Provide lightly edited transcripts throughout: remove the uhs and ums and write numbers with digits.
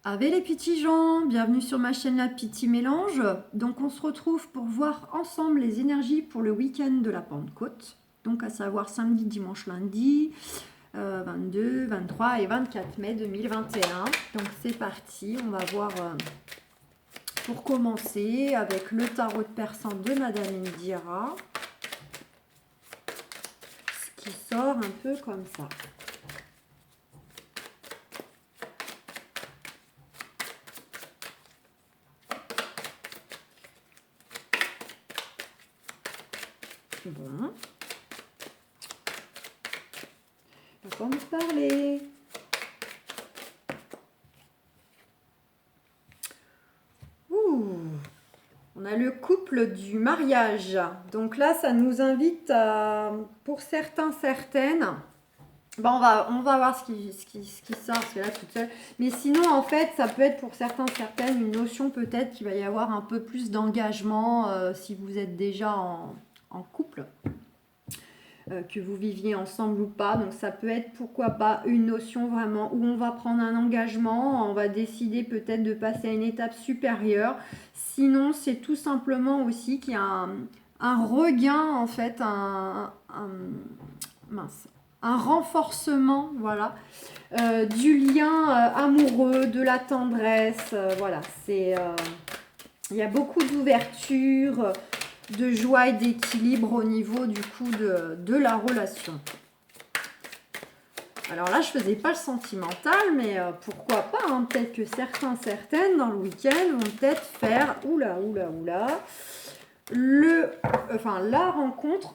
Ave les petits gens, bienvenue sur ma chaîne La Petite Mélange. Donc on se retrouve pour voir ensemble les énergies pour le week-end de la Pentecôte. Donc à savoir samedi, dimanche, lundi, 22, 23 et 24 mai 2021. Donc c'est parti, on va voir pour commencer avec le tarot de persan de Madame Indira. Ce qui sort un peu comme ça. Bon. On va nous parler. Ouh. On a le couple du mariage. Donc là, ça nous invite à, pour certains, certaines, ben on va voir ce qui sort, parce que là, toute seule. Mais sinon, en fait, ça peut être pour certains, certaines, une notion peut-être qu'il va y avoir un peu plus d'engagement si vous êtes déjà en couple. Que vous viviez ensemble ou pas. Donc ça peut être pourquoi pas une notion vraiment où on va prendre un engagement, on va décider peut-être de passer à une étape supérieure. Sinon c'est tout simplement aussi qu'il y a un regain en fait, un renforcement, voilà, du lien amoureux, de la tendresse, voilà, c'est il y a beaucoup d'ouverture, de joie et d'équilibre au niveau du coup de la relation. Alors là, je faisais pas le sentimental, mais pourquoi pas, hein, peut-être que certains, certaines, dans le week-end, vont peut-être faire, la rencontre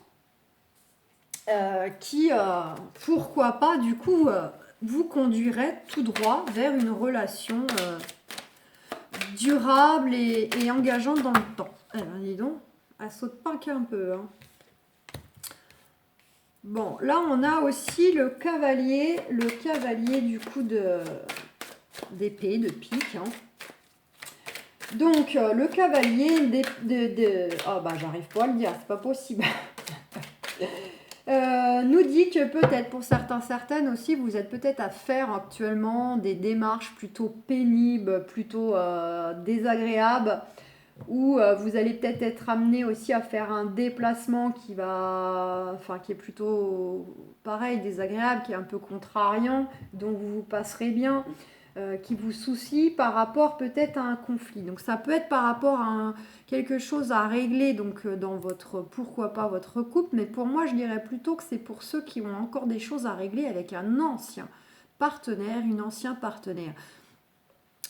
qui, pourquoi pas, du coup, vous conduirait tout droit vers une relation durable et engageante dans le temps. Eh ben, dis donc. Elle saute pas qu'un peu. Hein. Bon, là on a aussi le cavalier du coup d'épée, de pique. Hein. Donc le cavalier oh bah j'arrive pas à le dire, c'est pas possible. Nous dit que peut-être pour certains, certaines aussi, vous êtes peut-être à faire actuellement des démarches plutôt pénibles, plutôt désagréables, où vous allez peut-être être amené aussi à faire un déplacement qui est plutôt pareil, désagréable, qui est un peu contrariant, dont vous vous passerez bien, qui vous soucie par rapport peut-être à un conflit. Donc ça peut être par rapport à quelque chose à régler, donc dans votre, pourquoi pas votre couple, mais pour moi je dirais plutôt que c'est pour ceux qui ont encore des choses à régler avec un ancien partenaire, une ancienne partenaire.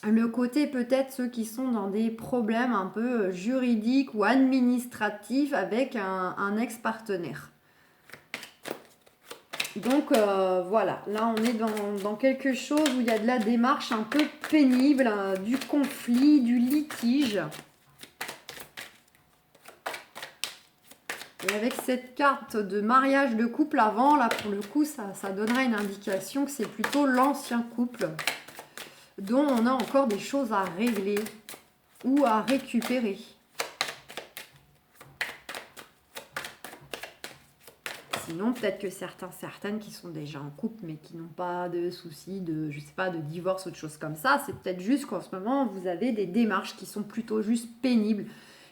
Le côté peut-être ceux qui sont dans des problèmes un peu juridiques ou administratifs avec un ex-partenaire. Donc voilà, là on est dans quelque chose où il y a de la démarche un peu pénible, du conflit, du litige. Et avec cette carte de mariage de couple avant, là pour le coup ça donnerait une indication que c'est plutôt l'ancien couple dont on a encore des choses à régler ou à récupérer. Sinon, peut-être que certaines qui sont déjà en couple, mais qui n'ont pas de soucis de, je sais pas, de divorce ou de choses comme ça, c'est peut-être juste qu'en ce moment, vous avez des démarches qui sont plutôt juste pénibles,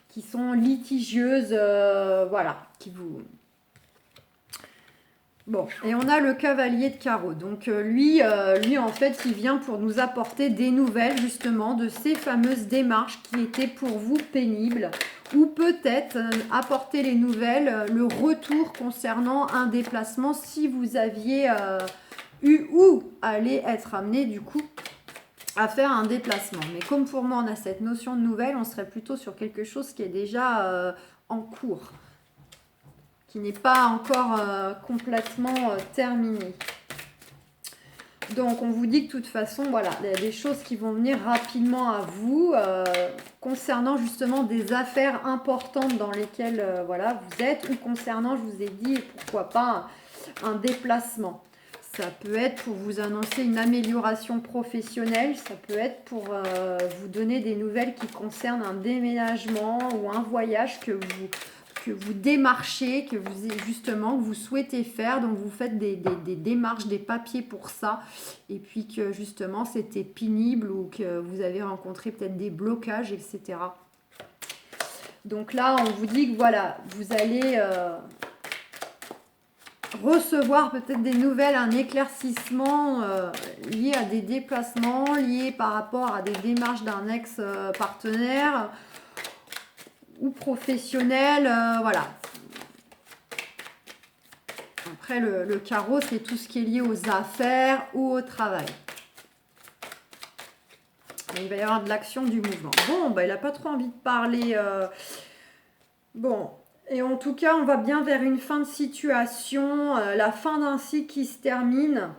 qui sont litigieuses, voilà, qui vous... Bon, et on a le cavalier de carreau. Donc lui, en fait, il vient pour nous apporter des nouvelles, justement, de ces fameuses démarches qui étaient pour vous pénibles. Ou peut-être apporter les nouvelles, le retour concernant un déplacement si vous aviez eu ou allez être amené, du coup, à faire un déplacement. Mais comme pour moi, on a cette notion de nouvelle, on serait plutôt sur quelque chose qui est déjà en cours, qui n'est pas encore complètement terminé. Donc on vous dit que de toute façon, voilà, il y a des choses qui vont venir rapidement à vous concernant justement des affaires importantes dans lesquelles voilà, vous êtes, ou concernant, je vous ai dit, pourquoi pas un déplacement. Ça peut être pour vous annoncer une amélioration professionnelle, ça peut être pour vous donner des nouvelles qui concernent un déménagement ou un voyage que vous que vous démarchez, que vous souhaitez faire, donc vous faites des démarches, des papiers pour ça, et puis que justement c'était pénible ou que vous avez rencontré peut-être des blocages, etc. Donc là, on vous dit que voilà, vous allez recevoir peut-être des nouvelles, un éclaircissement lié à des déplacements, lié par rapport à des démarches d'un ex-partenaire ou professionnel, voilà. Après, le carreau, c'est tout ce qui est lié aux affaires ou au travail. Il va y avoir de l'action, du mouvement. Bon, bah, il n'a pas trop envie de parler. Bon, et en tout cas, on va bien vers une fin de situation, la fin d'un cycle qui se termine.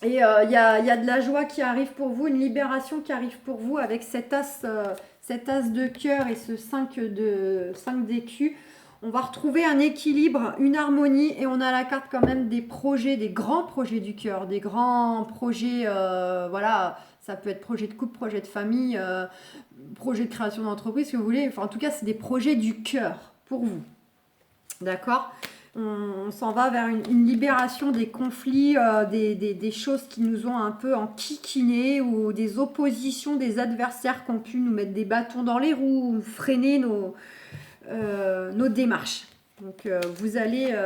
Et il y a de la joie qui arrive pour vous, une libération qui arrive pour vous avec cet as de cœur et ce 5 d'écus. On va retrouver un équilibre, une harmonie, et on a la carte quand même des projets, des grands projets du cœur, des grands projets, voilà, ça peut être projet de couple, projet de famille, projet de création d'entreprise, si vous voulez. Enfin, en tout cas, c'est des projets du cœur pour vous. D'accord ? On s'en va vers une libération des conflits, des choses qui nous ont un peu enquiquinés, ou des oppositions, des adversaires qui ont pu nous mettre des bâtons dans les roues ou freiner nos démarches. Donc vous allez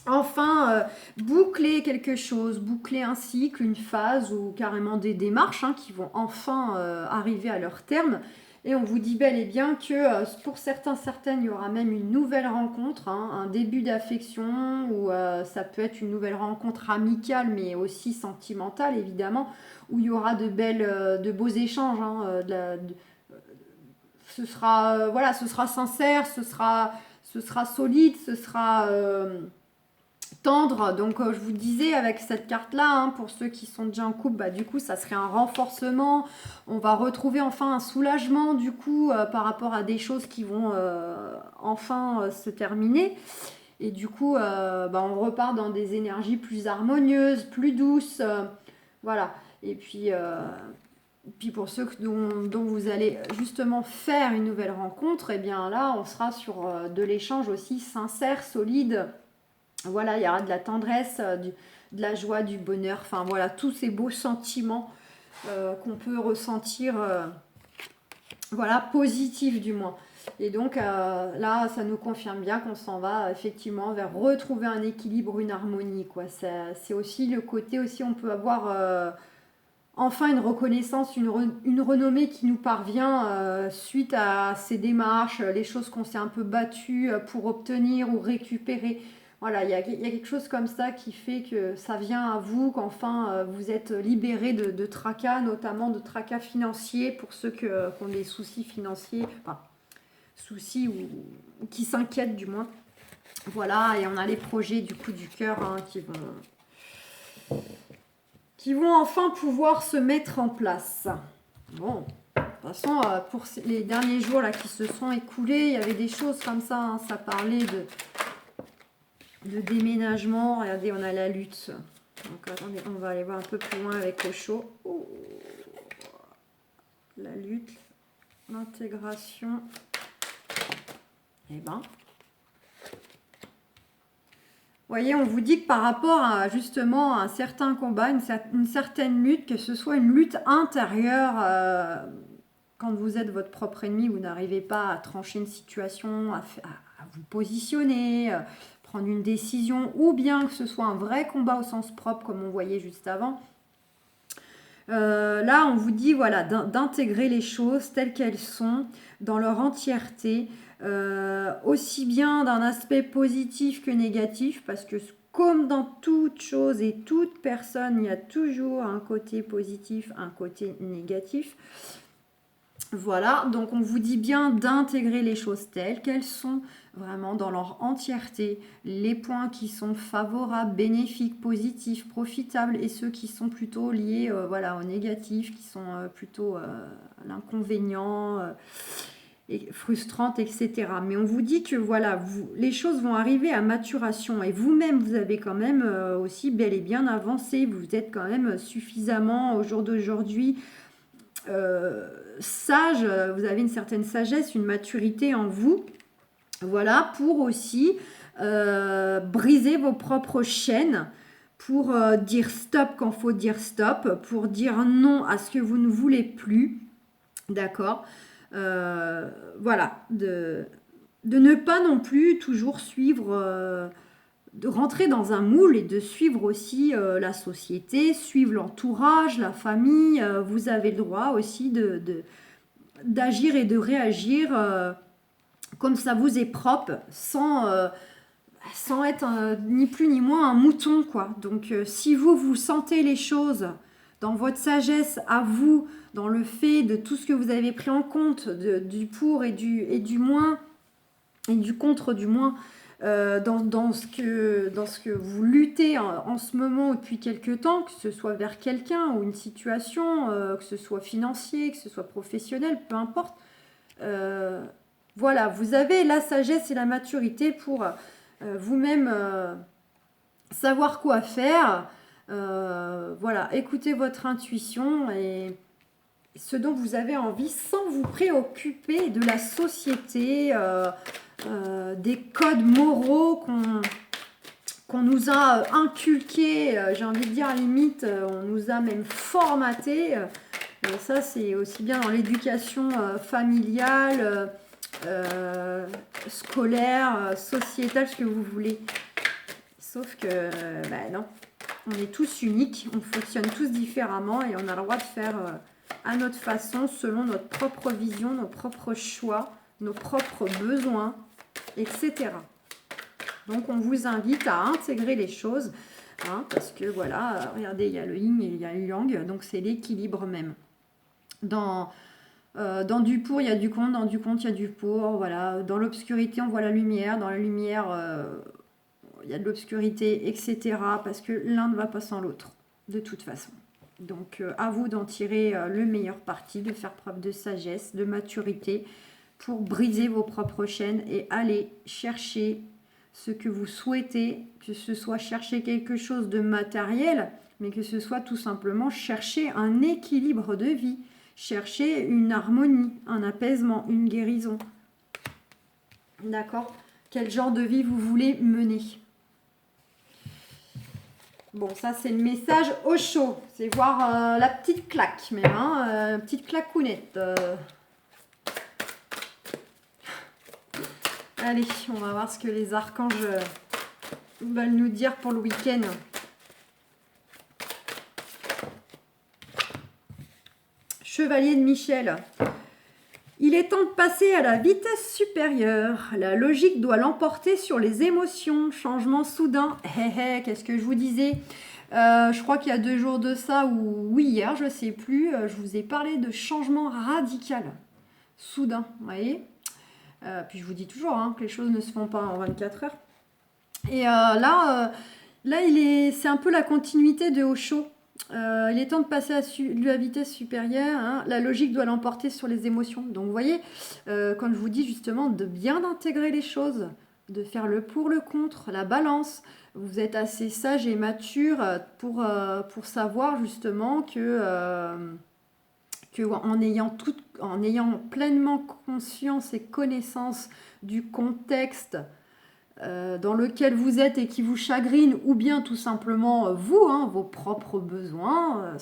enfin boucler quelque chose, boucler un cycle, une phase, ou carrément des démarches qui vont enfin arriver à leur terme. Et on vous dit bel et bien que pour certaines, il y aura même une nouvelle rencontre, un début d'affection, ou ça peut être une nouvelle rencontre amicale, mais aussi sentimentale, évidemment, où il y aura de beaux échanges. Ce sera, voilà, ce sera sincère, ce sera solide, ce sera tendre. Donc je vous disais, avec cette carte là, pour ceux qui sont déjà en couple, bah, du coup ça serait un renforcement. On va retrouver enfin un soulagement du coup par rapport à des choses qui vont enfin se terminer. Et du coup bah, on repart dans des énergies plus harmonieuses, plus douces, voilà. Et puis pour ceux dont vous allez justement faire une nouvelle rencontre, et bien là on sera sur de l'échange aussi sincère, solide. Voilà, il y aura de la tendresse, de la joie, du bonheur, enfin voilà, tous ces beaux sentiments qu'on peut ressentir, voilà, positifs du moins. Et donc là, ça nous confirme bien qu'on s'en va effectivement vers retrouver un équilibre, une harmonie, quoi. C'est aussi le côté, aussi on peut avoir enfin une reconnaissance, une renommée qui nous parvient suite à ces démarches, les choses qu'on s'est un peu battues pour obtenir ou récupérer. Voilà, il y a quelque chose comme ça qui fait que ça vient à vous, qu'enfin vous êtes libéré de tracas, notamment de tracas financiers, pour ceux qui ont des soucis financiers, enfin soucis ou qui s'inquiètent du moins. Voilà, et on a les projets du coup du cœur qui vont enfin pouvoir se mettre en place. Bon, de toute façon, pour les derniers jours là qui se sont écoulés, il y avait des choses comme ça, ça parlait de déménagement. Regardez, on a la lutte. Donc attendez, on va aller voir un peu plus loin avec Osho. Oh, la lutte, l'intégration. Eh ben, vous voyez, on vous dit que par rapport à justement un certain combat, une certaine lutte, que ce soit une lutte intérieure, quand vous êtes votre propre ennemi, vous n'arrivez pas à trancher une situation, à vous positionner, prendre une décision, ou bien que ce soit un vrai combat au sens propre, comme on voyait juste avant. Là, on vous dit voilà, d'intégrer les choses telles qu'elles sont, dans leur entièreté, aussi bien d'un aspect positif que négatif, parce que comme dans toute chose et toute personne, il y a toujours un côté positif, un côté négatif. Voilà, donc on vous dit bien d'intégrer les choses telles qu'elles sont, vraiment dans leur entièreté, les points qui sont favorables, bénéfiques, positifs, profitables, et ceux qui sont plutôt liés voilà, au négatif, qui sont plutôt à l'inconvénient, et frustrantes, etc. Mais on vous dit que voilà, les choses vont arriver à maturation, et vous-même, vous avez quand même aussi bel et bien avancé, vous êtes quand même suffisamment au jour d'aujourd'hui sage, vous avez une certaine sagesse, une maturité en vous, Voilà, pour aussi briser vos propres chaînes, pour dire stop quand faut dire stop, pour dire non à ce que vous ne voulez plus, d'accord. Voilà, de ne pas non plus toujours suivre, de rentrer dans un moule et de suivre aussi la société, suivre l'entourage, la famille. Vous avez le droit aussi d'agir et de réagir comme ça vous est propre, sans être ni plus ni moins un mouton, quoi. Donc, si vous sentez les choses dans votre sagesse à vous, dans le fait de tout ce que vous avez pris en compte, du pour et du moins, et du contre du moins, dans ce que vous luttez en ce moment ou depuis quelque temps, que ce soit vers quelqu'un ou une situation, que ce soit financier, que ce soit professionnel, peu importe. Euh, voilà, vous avez la sagesse et la maturité pour vous-même savoir quoi faire. Voilà, écoutez votre intuition et ce dont vous avez envie sans vous préoccuper de la société, des codes moraux qu'on nous a inculqués, j'ai envie de dire à la limite, on nous a même formatés. Et ça, c'est aussi bien dans l'éducation familiale, scolaire, sociétale, ce que vous voulez. Sauf que, non, on est tous uniques, on fonctionne tous différemment et on a le droit de faire à notre façon, selon notre propre vision, nos propres choix, nos propres besoins, etc. Donc, on vous invite à intégrer les choses, hein, parce que voilà, regardez, il y a le yin et il y a le yang, donc c'est l'équilibre même. Dans du pour, il y a du contre, dans du contre, il y a du pour, voilà. Dans l'obscurité, on voit la lumière, dans la lumière, il y a de l'obscurité, etc. Parce que l'un ne va pas sans l'autre, de toute façon. Donc, à vous d'en tirer le meilleur parti, de faire preuve de sagesse, de maturité, pour briser vos propres chaînes et aller chercher ce que vous souhaitez, que ce soit chercher quelque chose de matériel, mais que ce soit tout simplement chercher un équilibre de vie, chercher une harmonie, un apaisement, une guérison. D'accord ? Quel genre de vie vous voulez mener ? Bon, ça c'est le message au chaud. C'est voir la petite claque même, hein, petite claquounette. Allez, on va voir ce que les archanges veulent nous dire pour le week-end. Chevalier de Michel. Il est temps de passer à la vitesse supérieure. La logique doit l'emporter sur les émotions. Changement soudain. Qu'est-ce que je vous disais ? Je crois qu'il y a 2 jours de ça, ou oui, hier, je ne sais plus, je vous ai parlé de changement radical. Soudain, vous voyez ? Puis je vous dis toujours que les choses ne se font pas en 24 heures. Et là c'est un peu la continuité de Osho. Il est temps de passer à la vitesse supérieure. Hein. La logique doit l'emporter sur les émotions. Donc vous voyez, quand je vous dis justement de bien intégrer les choses, de faire le pour, le contre, la balance, vous êtes assez sage et mature pour savoir justement que en ayant pleinement conscience et connaissance du contexte dans lequel vous êtes et qui vous chagrine, ou bien tout simplement vous, vos propres besoins,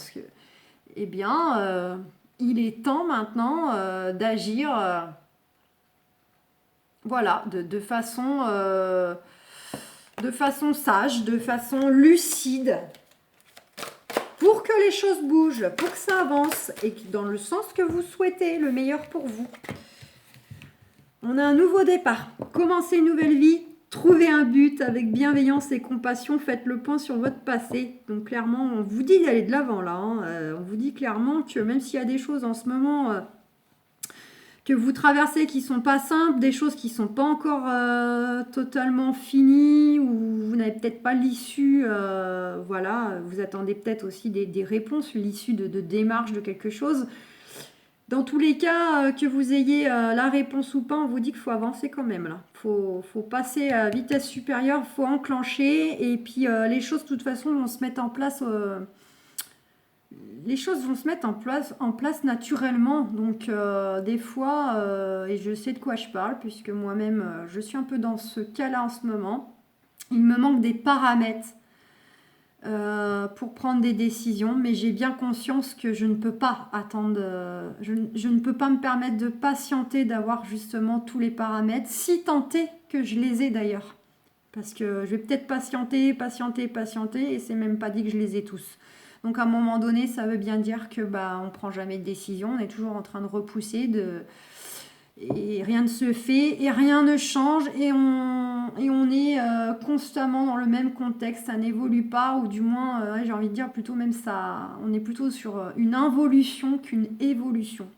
eh bien, il est temps maintenant d'agir voilà, de façon sage, de façon lucide, pour que les choses bougent, pour que ça avance et dans le sens que vous souhaitez, le meilleur pour vous. On a un nouveau départ. Commencez une nouvelle vie. Trouvez un but avec bienveillance et compassion. Faites le point sur votre passé. Donc clairement, on vous dit d'aller de l'avant là. On vous dit clairement que même s'il y a des choses en ce moment que vous traversez qui ne sont pas simples, des choses qui ne sont pas encore totalement finies, ou vous n'avez peut-être pas l'issue, voilà, vous attendez peut-être aussi des réponses, l'issue de démarche de quelque chose. Dans tous les cas, que vous ayez la réponse ou pas, on vous dit qu'il faut avancer quand même. Là. Faut passer à vitesse supérieure, il faut enclencher. Et puis les choses, de toute façon, vont se mettre en place. les choses vont se mettre en place naturellement. Donc des fois, et je sais de quoi je parle, puisque moi-même, je suis un peu dans ce cas-là en ce moment, il me manque des paramètres pour prendre des décisions, mais j'ai bien conscience que je ne peux pas attendre, je ne peux pas me permettre de patienter, d'avoir justement tous les paramètres, si tant est que je les ai d'ailleurs. Parce que je vais peut-être patienter, et c'est même pas dit que je les ai tous. Donc à un moment donné, ça veut bien dire que on prend jamais de décision, on est toujours en train de repousser, et rien ne se fait, et rien ne change, et on est constamment dans le même contexte, ça n'évolue pas, ou du moins, j'ai envie de dire plutôt même ça, on est plutôt sur une involution qu'une évolution.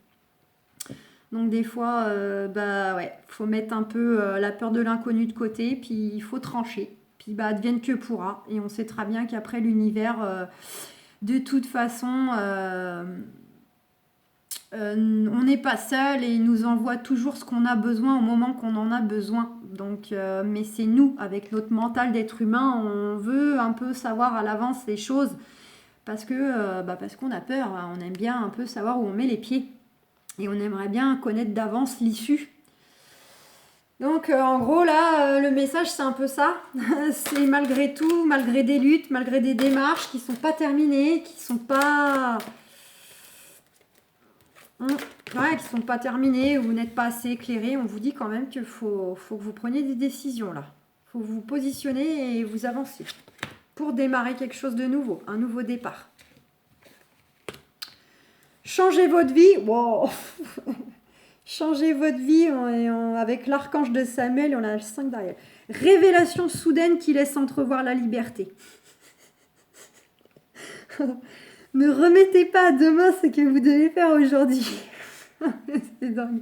Donc des fois, ouais, faut mettre un peu la peur de l'inconnu de côté, puis il faut trancher. Puis advienne que pourra. Et on sait très bien qu'après l'univers, de toute façon, on n'est pas seul et il nous envoie toujours ce qu'on a besoin au moment qu'on en a besoin. Donc, mais c'est nous, avec notre mental d'être humain, on veut un peu savoir à l'avance les choses parce qu'on a peur. Hein. On aime bien un peu savoir où on met les pieds. Et on aimerait bien connaître d'avance l'issue. Donc en gros là, le message c'est un peu ça. C'est malgré tout, malgré des luttes, malgré des démarches qui ne sont pas terminées, qui sont pas... qui sont pas terminées, où vous n'êtes pas assez éclairé, on vous dit quand même qu'il faut que vous preniez des décisions là. Il faut vous positionner et vous avancer pour démarrer quelque chose de nouveau, un nouveau départ. Changez votre vie. Wow. Changez votre vie avec l'archange de Samuel, on a le 5 derrière. Révélation soudaine qui laisse entrevoir la liberté. Ne remettez pas à demain ce que vous devez faire aujourd'hui. C'est dingue.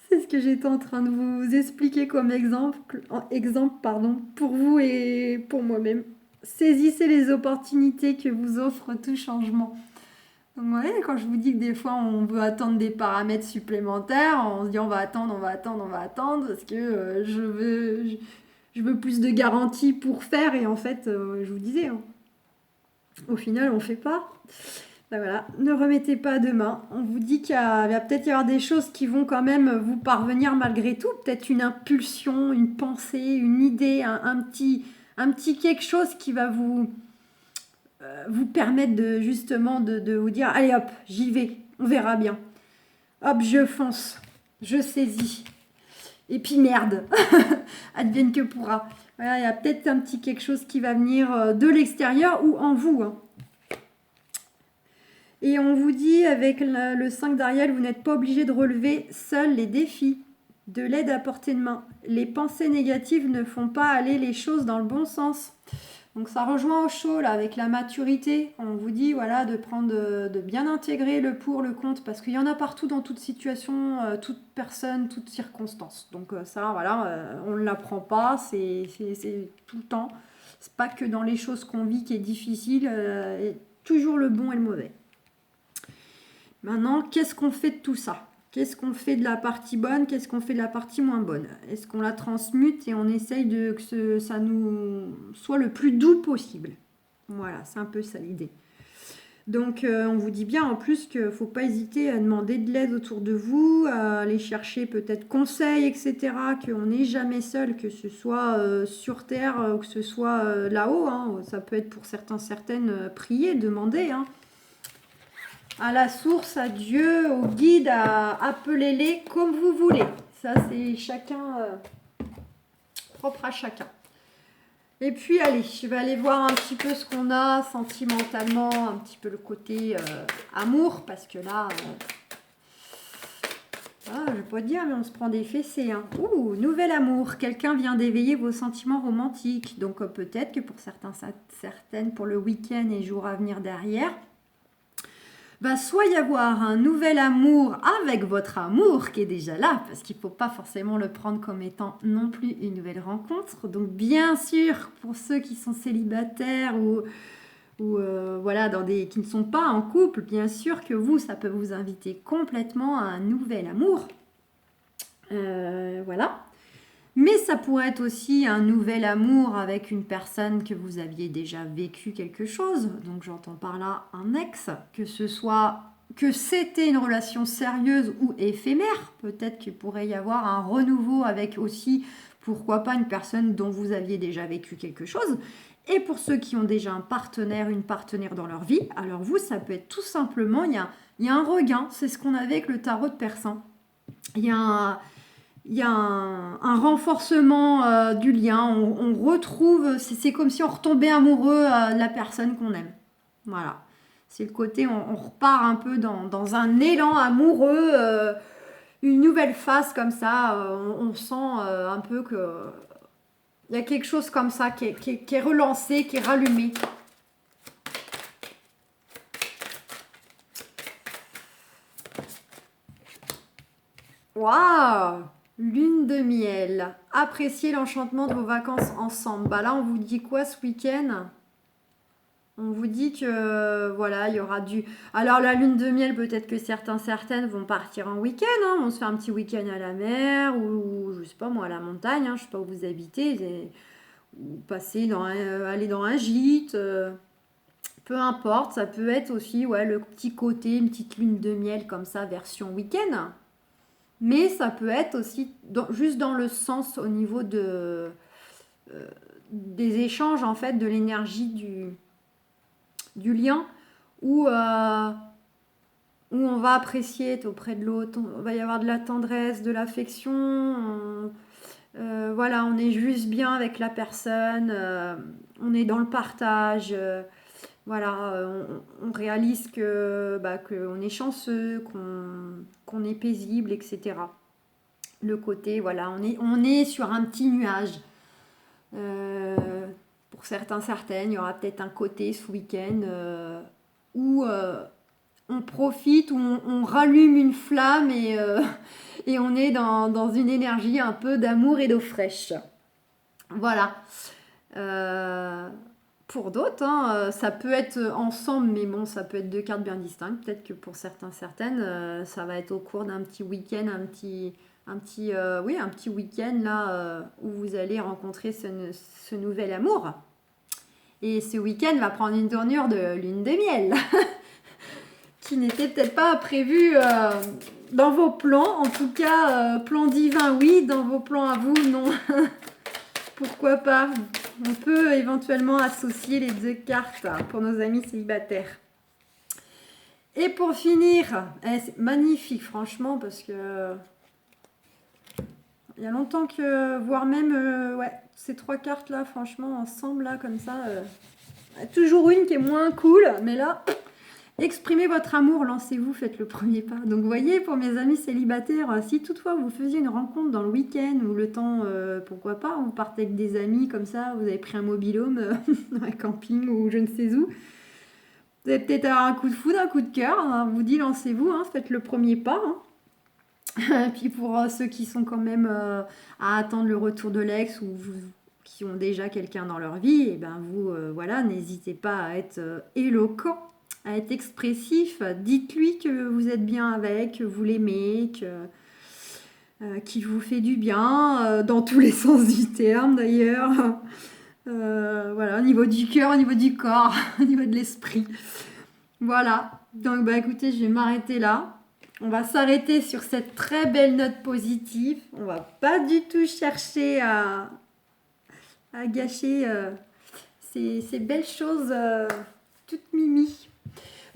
C'est ce que j'étais en train de vous expliquer comme exemple, pour vous et pour moi-même. Saisissez les opportunités que vous offre tout changement. Donc, ouais, quand je vous dis que des fois on veut attendre des paramètres supplémentaires, on se dit on va attendre parce que je veux plus de garanties pour faire et en fait, je vous disais, hein, au final on ne fait pas. Ben voilà, ne remettez pas à demain. On vous dit qu'il va peut-être y avoir des choses qui vont quand même vous parvenir malgré tout, peut-être une impulsion, une pensée, une idée, un petit quelque chose qui va vous permettre de vous dire allez hop, j'y vais, on verra bien. Hop, je fonce, je saisis. Et puis merde, advienne que pourra. Voilà, il y a peut-être un petit quelque chose qui va venir de l'extérieur ou en vous. Hein. Et on vous dit avec le 5 d'Ariel, vous n'êtes pas obligé de relever seul les défis. De l'aide à portée de main. Les pensées négatives ne font pas aller les choses dans le bon sens. Donc ça rejoint au chaud là avec la maturité. On vous dit voilà de bien intégrer le pour, le contre parce qu'il y en a partout dans toute situation, toute personne, toute circonstance. Donc ça voilà, on ne l'apprend pas, c'est tout le temps. C'est pas que dans les choses qu'on vit qui est difficile, toujours le bon et le mauvais. Maintenant, qu'est-ce qu'on fait de tout ça ? Qu'est-ce qu'on fait de la partie bonne ? Qu'est-ce qu'on fait de la partie moins bonne ? Est-ce qu'on la transmute et on essaye que ça nous soit le plus doux possible ? Voilà, c'est un peu ça l'idée. Donc, on vous dit bien en plus qu'il ne faut pas hésiter à demander de l'aide autour de vous, à aller chercher peut-être conseils, etc. Qu'on n'est jamais seul, que ce soit sur Terre ou que ce soit là-haut. Hein. Ça peut être pour certaines, prier, demander, hein. À la source, à Dieu, au guide, appelez-les comme vous voulez. Ça, c'est chacun, propre à chacun. Et puis, allez, je vais aller voir un petit peu ce qu'on a sentimentalement, un petit peu le côté amour, parce que là, je ne vais pas te dire, mais on se prend des fessées. Hein. Ouh, nouvel amour. Quelqu'un vient d'éveiller vos sentiments romantiques. Donc, peut-être que pour certaines, pour le week-end et jours à venir derrière, va soit y avoir un nouvel amour avec votre amour qui est déjà là, parce qu'il ne faut pas forcément le prendre comme étant non plus une nouvelle rencontre. Donc bien sûr, pour ceux qui sont célibataires ou voilà, qui ne sont pas en couple, bien sûr que ça peut vous inviter complètement à un nouvel amour. Voilà. Mais ça pourrait être aussi un nouvel amour avec une personne que vous aviez déjà vécu quelque chose. Donc j'entends par là un ex, que ce soit que c'était une relation sérieuse ou éphémère. Peut-être qu'il pourrait y avoir un renouveau avec aussi, pourquoi pas, une personne dont vous aviez déjà vécu quelque chose. Et pour ceux qui ont déjà un partenaire, une partenaire dans leur vie, alors vous, ça peut être tout simplement, il y a un regain. C'est ce qu'on avait avec le tarot de Persan. Il y a un renforcement du lien. On retrouve, c'est comme si on retombait amoureux de la personne qu'on aime. Voilà. C'est le côté, on repart un peu dans un élan amoureux, une nouvelle phase comme ça. On sent un peu que il y a quelque chose comme ça qui est relancé, qui est rallumé. Waouh! Lune de miel. Appréciez l'enchantement de vos vacances ensemble. Bah là, on vous dit quoi ce week-end? On vous dit que voilà, il y aura du. Alors la lune de miel, peut-être que certaines vont partir en week-end. Hein. On se fait un petit week-end à la mer ou je sais pas moi à la montagne. Hein. Je sais pas où vous habitez. Ou passer aller dans un gîte. Peu importe. Ça peut être aussi ouais le petit côté, une petite lune de miel comme ça version week-end. Mais ça peut être aussi juste dans le sens au niveau des échanges en fait, de l'énergie du lien où on va apprécier être auprès de l'autre, on va y avoir de la tendresse, de l'affection, voilà, on est juste bien avec la personne, on est dans le partage, voilà, on réalise qu'on est chanceux, qu'on est paisible, etc. Le côté, voilà, on est sur un petit nuage. Pour certaines, il y aura peut-être un côté ce week-end où on profite, où on rallume une flamme et on est dans une énergie un peu d'amour et d'eau fraîche. Voilà. Pour d'autres, hein, ça peut être ensemble, mais bon, ça peut être deux cartes bien distinctes. Peut-être que pour certaines, ça va être au cours d'un petit week-end, un petit week-end là où vous allez rencontrer ce nouvel amour. Et ce week-end va prendre une tournure de lune de miel qui n'était peut-être pas prévu dans vos plans. En tout cas, plan divin, oui. Dans vos plans à vous, non. Pourquoi pas? On peut éventuellement associer les deux cartes pour nos amis célibataires. Et pour finir, c'est magnifique franchement parce que il y a longtemps que, voire même, ces trois cartes là, franchement, ensemble là, comme ça, toujours une qui est moins cool, mais là, exprimez votre amour, lancez-vous, faites le premier pas. Donc, vous voyez, pour mes amis célibataires, si toutefois vous faisiez une rencontre dans le week-end ou le temps, pourquoi pas, vous partez avec des amis comme ça, vous avez pris un mobil-home, un camping ou je ne sais où, vous avez peut-être un coup de foudre, un coup de cœur, hein, vous dit lancez-vous, hein, faites le premier pas. Hein. Et puis pour ceux qui sont quand même à attendre le retour de l'ex ou qui ont déjà quelqu'un dans leur vie, et ben vous, voilà, n'hésitez pas à être éloquent, à être expressif. Dites-lui que vous êtes bien avec, que vous l'aimez, qu'il vous fait du bien, dans tous les sens du terme d'ailleurs. Voilà, au niveau du cœur, au niveau du corps, au niveau de l'esprit. Voilà, donc bah écoutez, je vais m'arrêter là. On va s'arrêter sur cette très belle note positive. On va pas du tout chercher à gâcher ces belles choses toutes mimi.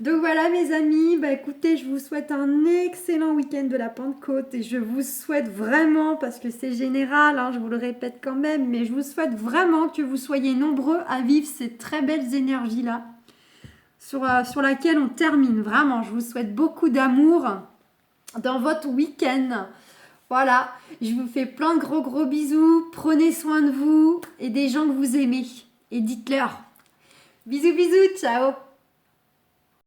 Donc voilà mes amis, bah écoutez, je vous souhaite un excellent week-end de la Pentecôte et je vous souhaite vraiment, parce que c'est général, hein, je vous le répète quand même, mais je vous souhaite vraiment que vous soyez nombreux à vivre ces très belles énergies-là sur laquelle on termine. Vraiment, je vous souhaite beaucoup d'amour dans votre week-end. Voilà, je vous fais plein de gros bisous. Prenez soin de vous et des gens que vous aimez. Et dites-leur. Bisous, ciao.